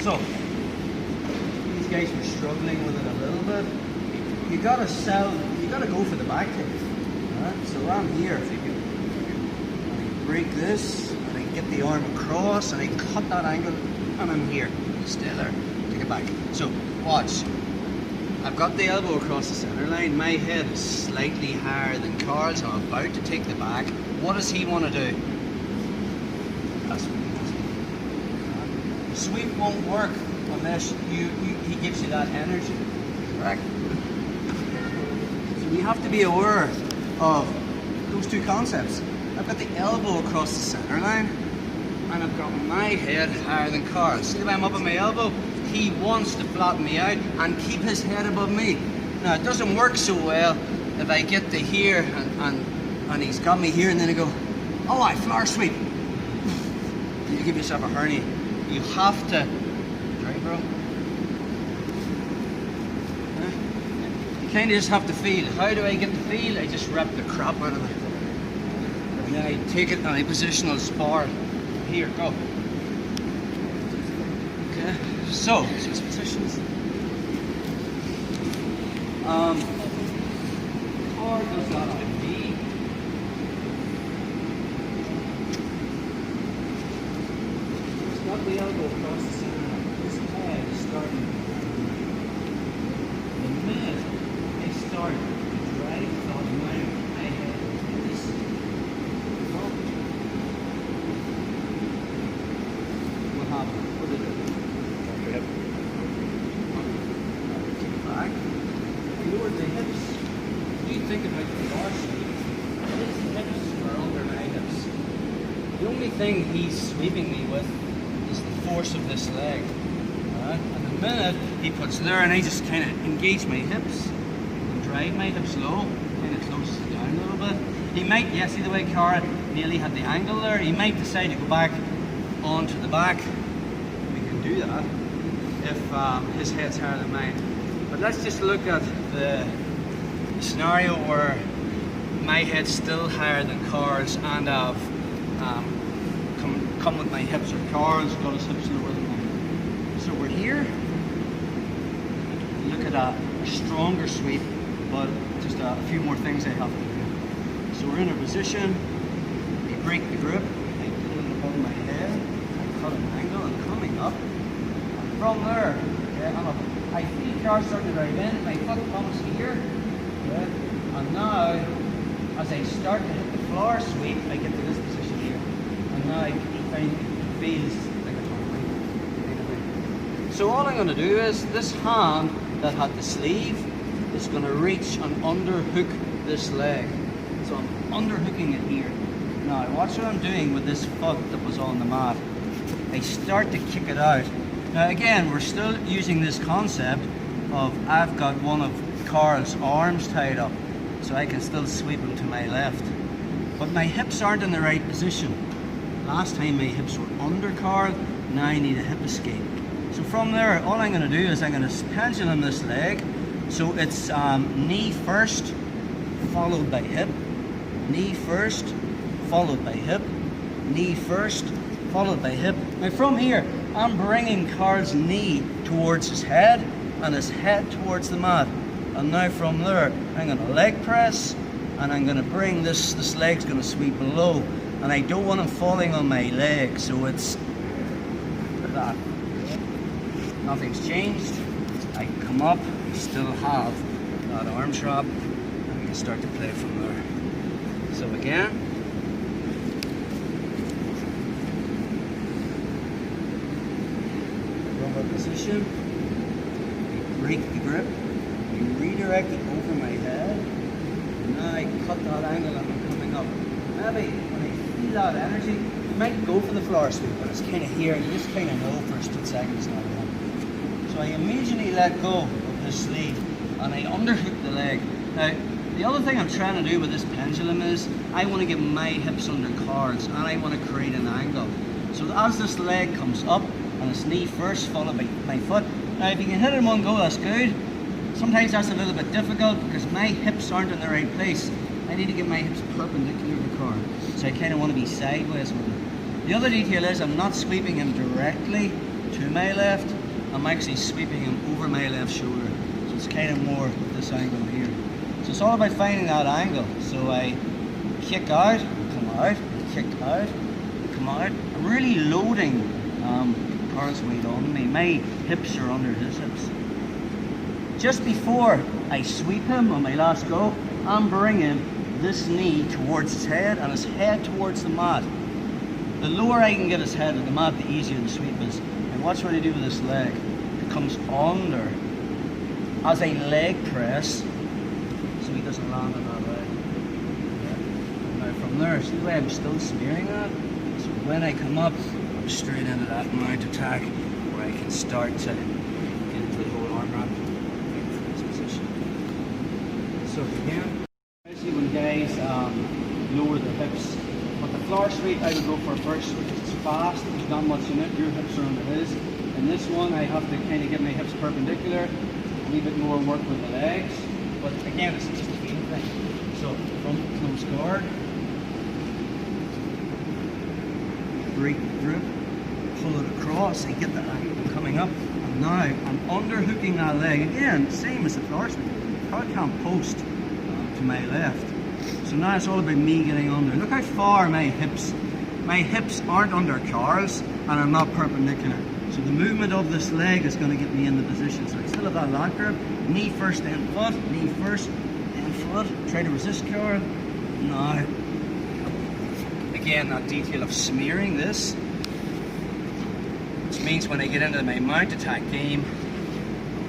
So, these guys were struggling with it a little bit. You gotta go for the back kick. Right? So I'm here, if you can break this, and I get the arm across, and I cut that angle, and I'm here. Stay there, take it back. So, watch. I've got the elbow across the centre line. My head is slightly higher than Carl's. I'm about to take the back. What does he want to do? That's what he wants to do. Sweep won't work unless he gives you that energy. Correct? So we have to be aware of those two concepts. I've got the elbow across the centre line, and I've got my head higher than Carl's. See the way I'm up on my elbow? He wants to flatten me out and keep his head above me. Now, it doesn't work so well if I get to here and he's got me here, and then I go, oh, I floor sweep. You give yourself a hernia. You have to, right, bro? You kind of just have to feel. How do I get to feel? I just wrap the crap out of it. And then I take it and I positional spar. Here, go. Okay. So, six positions. Or goes out on B. It's got the elbow across the center. This head is starting. The minute I start to drive the line, my head is what happened? What did it do? Back. Lower the hips. You think about the bar sweep. His hips are under my hips. The only thing he's sweeping me with is the force of this leg. Right? And the minute he puts there, and I just kind of engage my hips and drive my hips low, kind of closes it down a little bit. He might, yeah, see the way Cara nearly had the angle there? He might decide to go back onto the back. We can do that if his head's higher than mine. But let's just look at the scenario where my head's still higher than Carl's, and I've come with my hips, or Carl's got his hips lower than mine. So we're here. Look at a stronger sweep, but just a few more things I have to do. So we're in a position. We break the grip. I put it above my head. I cut an angle and coming up. And from there, I feel Carl starting to drive in. My foot comes here. Okay. And now, as I start to hit the floor sweep, I get to this position here. And now it feels like a turn. So all I'm going to do is, this hand that had the sleeve is going to reach and underhook this leg. So I'm underhooking it here. Now watch what I'm doing with this foot that was on the mat. I start to kick it out. Now again, we're still using this concept of I've got one of Carl's arms tied up, so I can still sweep him to my left. But my hips aren't in the right position. Last time my hips were under Carl, now I need a hip escape. So from there, all I'm going to do is I'm going to pendulum this leg. So it's knee first, followed by hip. Knee first, followed by hip. Knee first, followed by hip. Now from here, I'm bringing Carl's knee towards his head and his head towards the mat. And now from there, I'm going to leg press, and I'm going to bring this leg's going to sweep below. And I don't want him falling on my leg, so it's that. Nothing's changed. I come up, still have that arm trap, and we can start to play from there. So again, rubber position, we break the grip, we redirect it over my head, and now I cut that angle and I'm coming up. Maybe when I feel that energy, you might go for the floor sweep, but it's kind of here, and you just kind of know for a split second it's not enough. So I immediately let go of this sleeve and I underhook the leg. Now, the other thing I'm trying to do with this pendulum is I want to get my hips under Carl's and I want to create an angle. So as this leg comes up and it's knee first followed by my foot. Now if you can hit it in one go, that's good. Sometimes that's a little bit difficult because my hips aren't in the right place. I need to get my hips perpendicular to Carl. So I kind of want to be sideways with it. The other detail is I'm not sweeping him directly to my left, I'm actually sweeping him over my left shoulder. So it's kind of more this angle here. So it's all about finding that angle. So I kick out, come out, kick out, come out. I'm really loading Carl's weight on me. My hips are under his hips. Just before I sweep him on my last go, I'm bringing this knee towards his head and his head towards the mat. The lower I can get his head to the mat, the easier the sweep is. And watch what I do with this leg. It comes under as a leg press, so he doesn't land on that leg. Yeah. Now from there, see the way I'm still smearing that? So when I come up, I'm straight into that mount attack where I can start to get into the whole arm wrap from this position. So again, especially when guys lower the hips. But the floor sweep I would go for first, which is fast, there's not much in it, your hips are under his. In this one I have to kind of get my hips perpendicular, a wee bit more work with the legs. But again, it's just a feel thing. So front close guard, break the grip, pull it across, I get the angle coming up, and now I'm underhooking that leg. Again, same as the floor sweep. I can't post to my left. So now it's all about me getting under. Look how far my hips aren't under Carl's and are not perpendicular. So the movement of this leg is going to get me in the position. So I still have that lat grip, knee first, then foot, knee first, then foot. Try to resist Carl. Now, again, that detail of smearing this, which means when I get into my mount attack game,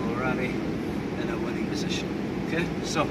I'm already in a winning position. Okay, so